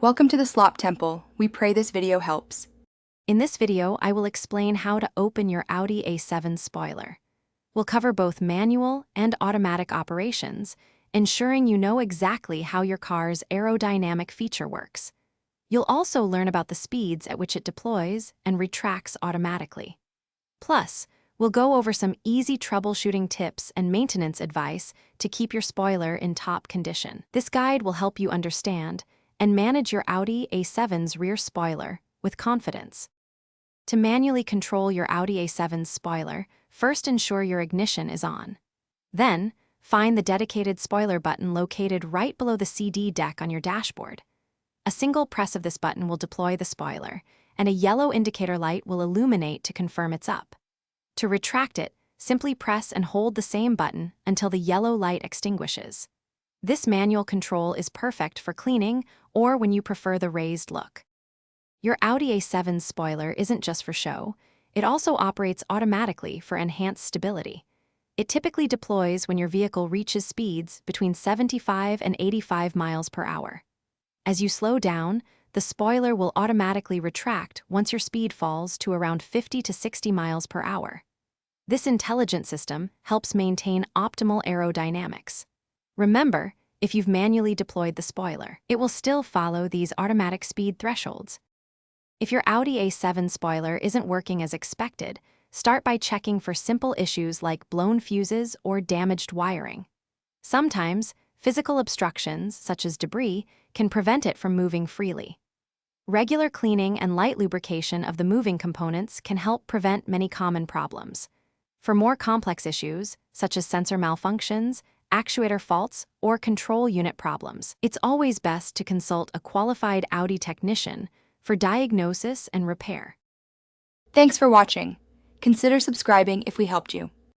Welcome to the Slop Temple. We pray this video helps. In this video, I will explain how to open your Audi A7 spoiler. We'll cover both manual and automatic operations, ensuring you know exactly how your car's aerodynamic feature works. You'll also learn about the speeds at which it deploys and retracts automatically. Plus, we'll go over some easy troubleshooting tips and maintenance advice to keep your spoiler in top condition. This guide will help you understand and manage your Audi A7's rear spoiler with confidence. To manually control your Audi A7's spoiler, first ensure your ignition is on. Then, find the dedicated spoiler button located right below the CD deck on your dashboard. A single press of this button will deploy the spoiler, and a yellow indicator light will illuminate to confirm it's up. To retract it, simply press and hold the same button until the yellow light extinguishes. This manual control is perfect for cleaning or when you prefer the raised look. Your Audi A7's spoiler isn't just for show, it also operates automatically for enhanced stability. It typically deploys when your vehicle reaches speeds between 75 and 85 miles per hour. As you slow down, the spoiler will automatically retract once your speed falls to around 50 to 60 miles per hour. This intelligent system helps maintain optimal aerodynamics. Remember, if you've manually deployed the spoiler, it will still follow these automatic speed thresholds. If your Audi A7 spoiler isn't working as expected, start by checking for simple issues like blown fuses or damaged wiring. Sometimes, physical obstructions, such as debris, can prevent it from moving freely. Regular cleaning and light lubrication of the moving components can help prevent many common problems. For more complex issues, such as sensor malfunctions, actuator faults, or control unit problems, it's always best to consult a qualified Audi technician for diagnosis and repair. Thanks for watching. Consider subscribing if we helped you.